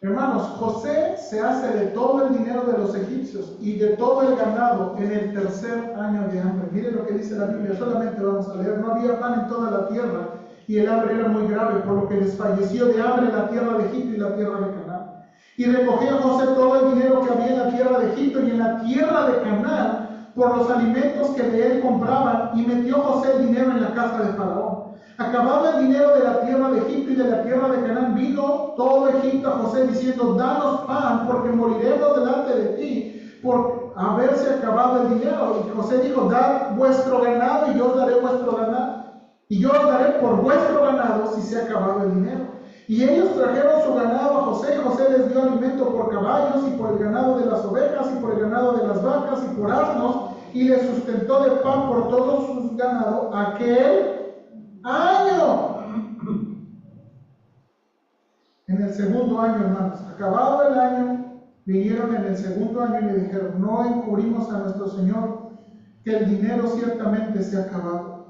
Hermanos, José se hace de todo el dinero de los egipcios y de todo el ganado en el tercer año de hambre. Miren lo que dice la Biblia, solamente vamos a leer. No había pan en toda la tierra y el hambre era muy grave, por lo que desfalleció de hambre la tierra de Egipto y la tierra de Canaán. Y recogió José todo el dinero que había en la tierra de Egipto y en la tierra de Canaán por los alimentos que de él compraban, y metió José el dinero en la casa de Faraón. Acabado el dinero de la tierra de Egipto y de la tierra de Canaán, vino todo Egipto a José diciendo: danos pan, porque moriremos delante de ti por haberse acabado el dinero. Y José dijo: dad vuestro ganado y yo os daré vuestro ganado, y yo os daré por vuestro ganado si se ha acabado el dinero. Y ellos trajeron su ganado a José, y José les dio alimento por caballos y por el ganado de las ovejas y por el ganado de las vacas y por asnos, y les sustentó de pan por todos sus ganados aquel año. En el segundo año, hermanos, acabado el año, vinieron en el segundo año y le dijeron: no encubrimos a nuestro Señor, que el dinero ciertamente se ha acabado.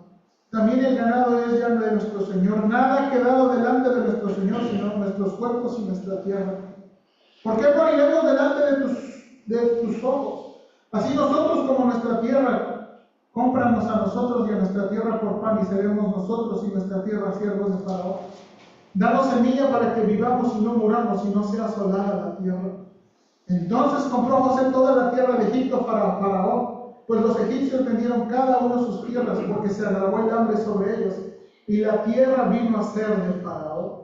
También el ganado es ya de nuestro Señor. Nada ha quedado delante de nuestro Señor, sino nuestros cuerpos y nuestra tierra. ¿Por qué moriremos delante de tus ojos? Así nosotros como nuestra tierra. Cómpranos a nosotros y a nuestra tierra por pan, y seremos nosotros y nuestra tierra siervos de Faraón. Danos semilla para que vivamos y no muramos, y no sea asolada la tierra. Entonces compró José toda la tierra de Egipto para Faraón, pues los egipcios vendieron cada uno sus tierras, porque se agravó el hambre sobre ellos, y la tierra vino a ser de Faraón.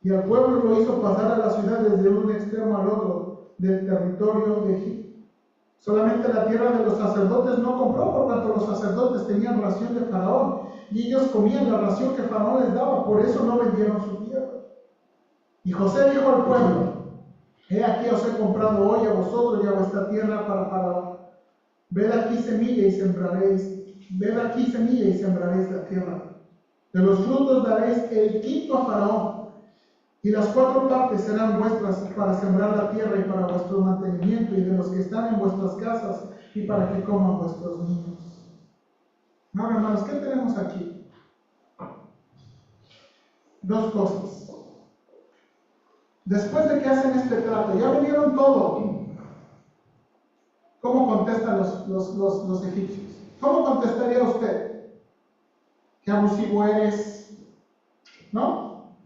Y al pueblo lo hizo pasar a la ciudad desde un extremo al otro del territorio de Egipto. Solamente la tierra de los sacerdotes no compró, por cuanto los sacerdotes tenían ración de Faraón, y ellos comían la ración que Faraón les daba, por eso no vendieron su tierra. Y José dijo al pueblo: he aquí os he comprado hoy a vosotros y a vuestra tierra para Faraón. Ved aquí semilla y sembraréis, ved aquí semilla y sembraréis la tierra. De los frutos daréis el quinto a Faraón, y las 4 partes serán vuestras para sembrar la tierra y para vuestro mantenimiento, y de los que están en vuestras casas, y para que coman vuestros niños. Ahora, hermanos, ¿qué tenemos aquí? 2 cosas. Después de que hacen este trato, ya vinieron todo. ¿Cómo contestan los egipcios? ¿Cómo contestaría usted? ¿Qué abusivo eres? ¿No?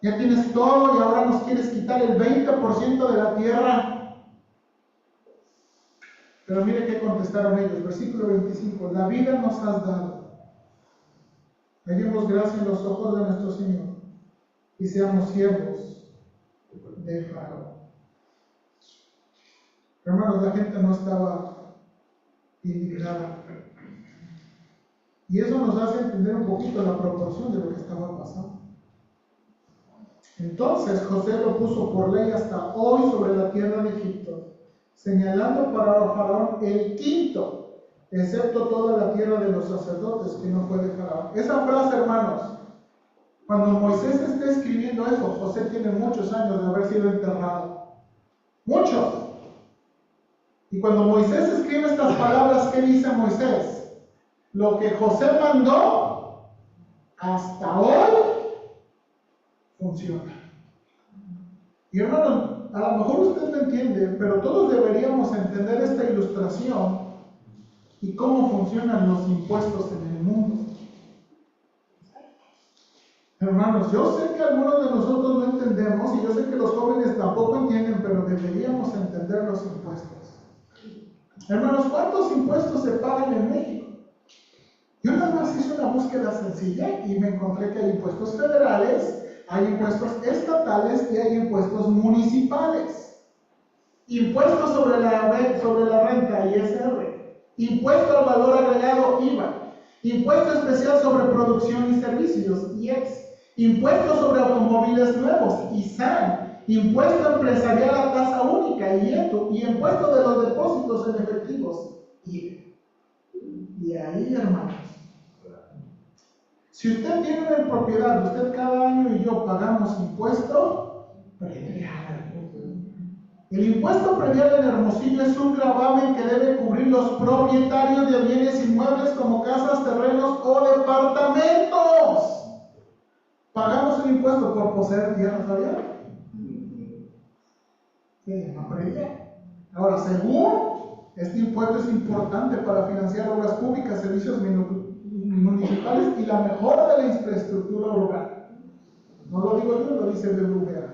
Ya tienes todo y ahora nos quieres quitar el 20% de la tierra. Pero mire qué contestaron ellos. Versículo 25. La vida nos has dado. Hallemos gracia en los ojos de nuestro Señor y seamos siervos de Faraón. Hermanos, la gente no estaba indignada. Y eso nos hace entender un poquito la proporción de lo que estaba pasando. Entonces José lo puso por ley hasta hoy sobre la tierra de Egipto, señalando para Faraón el quinto, excepto toda la tierra de los sacerdotes, que no fue de Faraón. Esa frase, hermanos, cuando Moisés está escribiendo eso, José tiene muchos años de haber sido enterrado. Muchos. Y cuando Moisés escribe estas palabras, ¿qué dice Moisés? Lo que José mandó, hasta hoy, funciona. Y hermano, a lo mejor usted no entiende, pero todos deberíamos entender esta ilustración y cómo funcionan los impuestos en el mundo. Hermanos, yo sé que algunos de nosotros no entendemos y yo sé que los jóvenes tampoco entienden, pero deberíamos entender los impuestos. Hermanos, ¿cuántos impuestos se pagan en México? Yo nada más hice una búsqueda sencilla y me encontré que hay impuestos federales, hay impuestos estatales y hay impuestos municipales. Impuestos sobre la renta, ISR. Impuesto al valor agregado, IVA. Impuesto especial sobre producción y servicios, IEPS. Impuesto sobre automóviles nuevos, ISAN. Impuesto empresarial a tasa única, IETU. Y impuesto de los depósitos en efectivos, IVA. Y ahí, hermanos, si usted tiene una propiedad, usted cada año y yo pagamos impuesto predial. El impuesto predial en Hermosillo es un gravamen que debe cubrir los propietarios de bienes inmuebles como casas, terrenos o departamentos. Pagamos un impuesto por poseer tierra, ¿sabía? Se llama predial. Ahora, según este impuesto es importante para financiar obras públicas, servicios municipales y la mejora de la infraestructura urbana. No lo digo yo, lo dice el BBVA.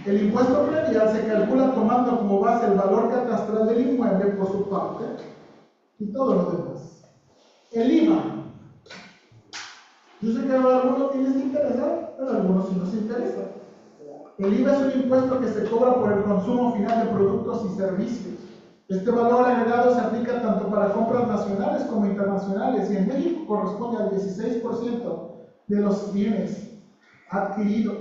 El impuesto predial se calcula tomando como base el valor catastral del inmueble por su parte y todo lo demás. El IVA. Yo sé que a algunos sí les interesa, pero a algunos sí nos interesa. El IVA es un impuesto que se cobra por el consumo final de productos y servicios. Este valor agregado se aplica tanto para compras nacionales como internacionales y en México corresponde al 16% de los bienes adquiridos.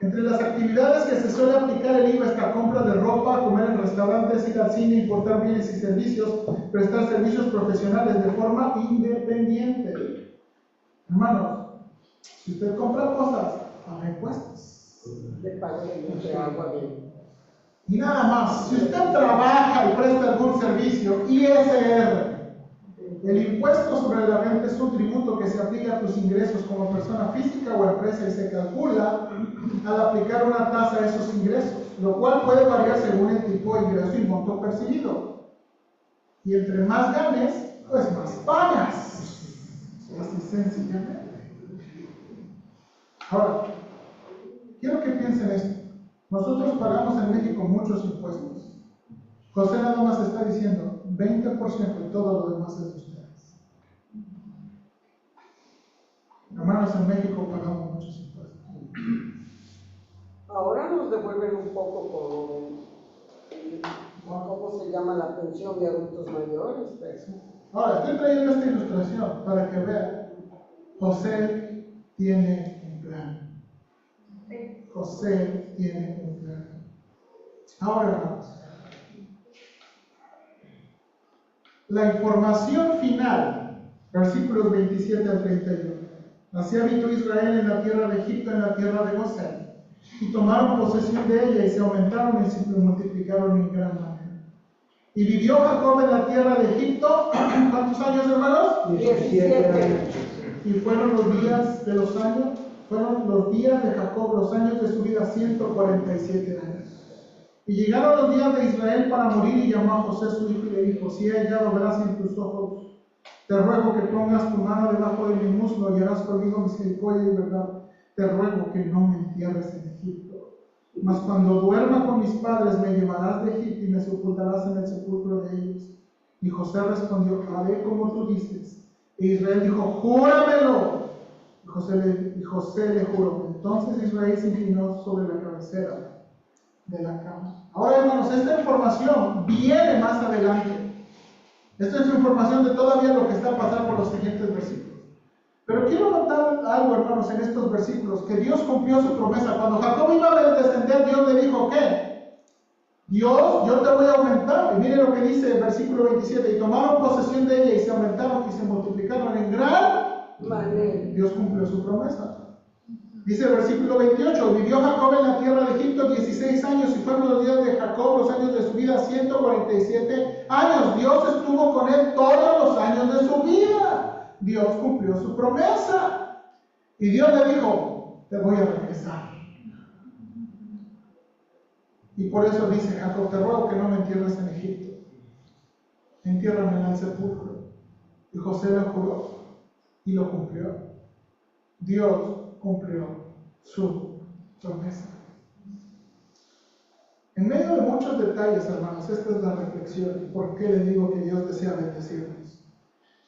Entre las actividades que se suele aplicar el IVA está compra de ropa, comer en restaurantes, ir al cine, importar bienes y servicios, prestar servicios profesionales de forma independiente. Hermanos, si usted compra cosas, paga impuestos. Y nada más, si usted trabaja y presta algún servicio, ISR, el impuesto sobre la renta es un tributo que se aplica a tus ingresos como persona física o empresa y se calcula al aplicar una tasa a esos ingresos, lo cual puede variar según el tipo de ingreso y monto percibido. Y entre más ganes, pues más pagas. Así sencillamente. Ahora, quiero que piensen esto. Nosotros pagamos en México muchos impuestos. José nada más está diciendo 20% y todo lo demás es de ustedes. Hermanos, en México pagamos muchos impuestos. Ahora nos devuelven un poco por ¿cómo se llama? La pensión de adultos mayores. Pues. Ahora, estoy trayendo esta ilustración para que vean. José tiene un plan. José tiene un plan. Ahora, hermanos, la información final, versículos 27 al 31. Así habitó Israel en la tierra de Egipto, en la tierra de Gosén, y tomaron posesión de ella y se aumentaron y se multiplicaron en gran manera. Y vivió Jacob en la tierra de Egipto, ¿cuántos años, hermanos? 17 años. Y fueron los días de Jacob, los años de su vida, 147 años. Y llegaron los días de Israel para morir, y llamó a José su hijo y le dijo: si he hallado gracia en tus ojos, te ruego que pongas tu mano debajo de mi muslo y harás conmigo misericordia y verdad. Te ruego que no me entierres en Egipto. Mas cuando duerma con mis padres, me llevarás de Egipto y me sepultarás en el sepulcro de ellos. Y José respondió: haré como tú dices. E Israel dijo: júramelo. Y José le juró. Entonces Israel se inclinó sobre la cabecera de la cama. Ahora, hermanos, esta información viene más adelante. Esta es información de todavía lo que está pasando por los siguientes versículos. Pero quiero notar algo, hermanos, en estos versículos, que Dios cumplió su promesa. Cuando Jacob iba a descender, Dios le dijo: ¿qué? Dios, yo te voy a aumentar. Y mire lo que dice el versículo 27. Y tomaron posesión de ella y se aumentaron y se multiplicaron en gran manera. Dios cumplió su promesa. Dice el versículo 28, vivió Jacob en la tierra de Egipto 16 años y fueron los días de Jacob, los años de su vida, 147 años. Dios estuvo con él todos los años de su vida. Dios cumplió su promesa. Y Dios le dijo: te voy a regresar. Y por eso dice Jacob: te ruego que no me entierres en Egipto. Entiérrame en el sepulcro. Y José lo juró y lo cumplió. Dios cumplió su promesa. En medio de muchos detalles, hermanos, esta es la reflexión. ¿Por qué le digo que Dios desea bendecirnos?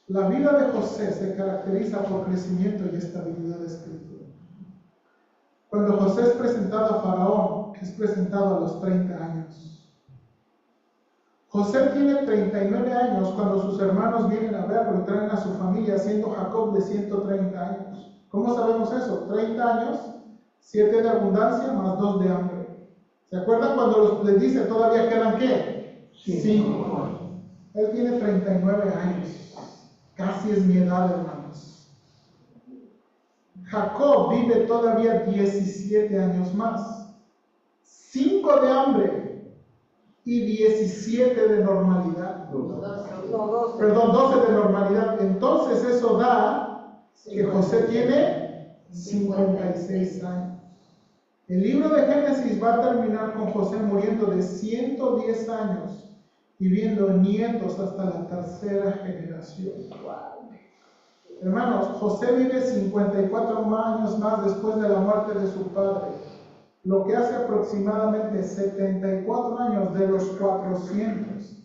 La vida de José se caracteriza por crecimiento y estabilidad espiritual. Cuando José es presentado a Faraón, es presentado a los 30 años. José tiene 39 años cuando sus hermanos vienen a verlo y traen a su familia, siendo Jacob de 130 años. ¿Cómo sabemos eso? 30 años, 7 de abundancia más 2 de hambre. ¿Se acuerdan cuando les dice todavía quedan qué? 5. Él tiene 39 años. Casi es mi edad, hermanos. Jacob vive todavía 17 años más. 5 de hambre y 17 de normalidad. Perdón, 12 de normalidad. Entonces eso da que José tiene 56 años. El libro de Génesis va a terminar con José muriendo de 110 años y viendo nietos hasta la tercera generación. Hermanos, José vive 54 años más después de la muerte de su padre, lo que hace aproximadamente 74 años de los 400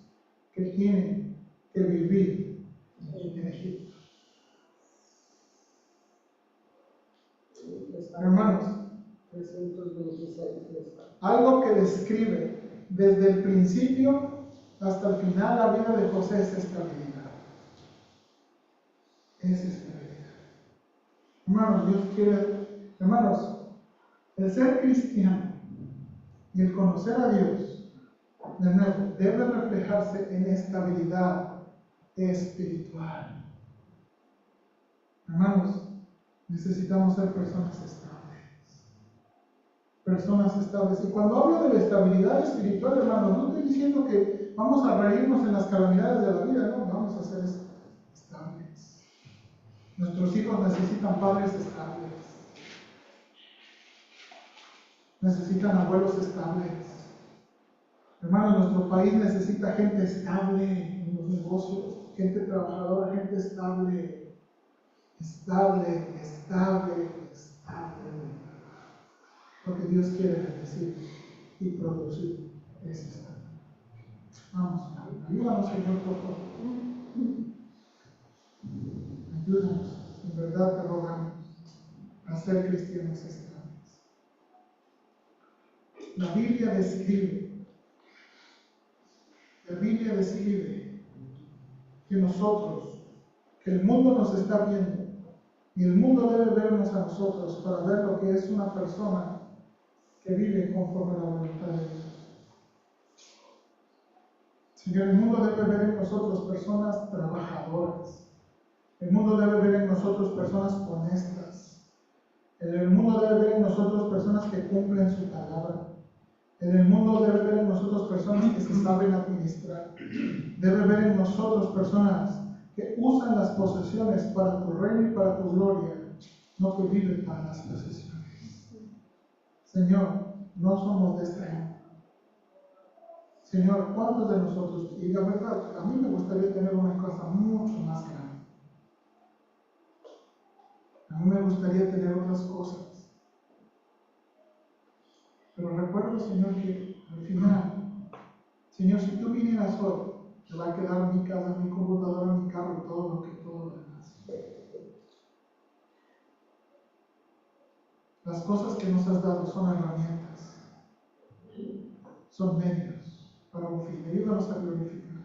que tiene que vivir en Egipto. Hermanos, 326. algo que describe desde el principio hasta el final la vida de José es estabilidad. Es estabilidad. Hermanos, Dios quiere, hermanos, el ser cristiano y el conocer a Dios, de nuevo, debe reflejarse en estabilidad espiritual. Hermanos, necesitamos ser personas estables. Personas estables. Y cuando hablo de la estabilidad espiritual, hermanos, no estoy diciendo que vamos a reírnos en las calamidades de la vida, no, vamos a ser estables. Nuestros hijos necesitan padres estables. Necesitan abuelos estables. Hermanos, nuestro país necesita gente estable en los negocios, gente trabajadora, gente estable. Estable. Lo que Dios quiere bendecir y producir es estable. Vamos, ayúdanos, Señor, por favor. Ayúdanos, en verdad te rogamos, a ser cristianos estables. La Biblia describe que nosotros, que el mundo nos está viendo, y el mundo debe vernos a nosotros para ver lo que es una persona que vive conforme a la voluntad de Dios. Señor, el mundo debe ver en nosotros personas trabajadoras. El mundo debe ver en nosotros personas honestas. El mundo debe ver en nosotros personas que cumplen su palabra. El mundo debe ver en nosotros personas que se saben administrar. Debe ver en nosotros personas que usan las posesiones para tu reino y para tu gloria, no que viven para las posesiones. Señor, no somos de este mundo. Señor, ¿cuántos de nosotros? Y la verdad, a mí me gustaría tener una casa mucho más grande. A mí me gustaría tener otras cosas. Pero recuerdo, Señor, que al final, Señor, si tú vinieras hoy, te va a quedar mi casa, mi computadora, mi carro, todo lo demás. Las cosas que nos has dado son herramientas, son medios para un fin. Ayúdanos a glorificar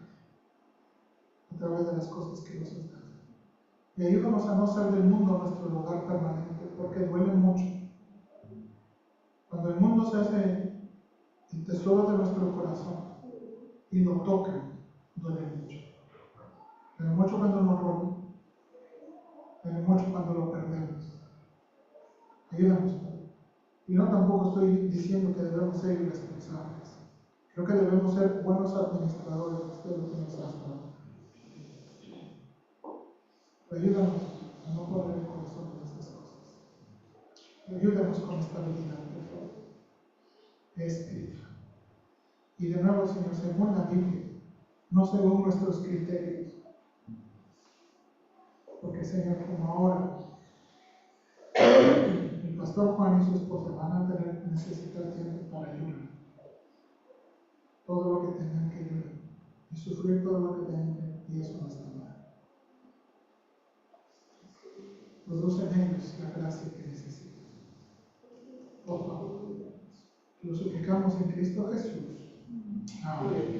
a través de las cosas que nos has dado. Y ayúdanos a no hacer del mundo nuestro lugar permanente, porque duele mucho. Cuando el mundo se hace el tesoro de nuestro corazón y lo tocan, duele mucho. Duele mucho cuando nos roban, duele mucho cuando lo perdemos. Ayúdanos. Y no tampoco estoy diciendo que debemos ser irresponsables. Creo que debemos ser buenos administradores de lo que nos has dado. Ayúdanos a no poner el corazón en estas cosas. Ayúdanos con estabilidad, por favor. Espiritual. Y de nuevo, Señor, según la Biblia, no según nuestros criterios. Porque, Señor, como ahora, el pastor Juan y su esposa van a necesitar tiempo para llorar. Todo lo que tengan que llorar. Y sufrir todo lo que tengan que, y eso no está mal. Produce en ellos la gracia que necesitan. Por favor, lo suplicamos en Cristo Jesús. Amén.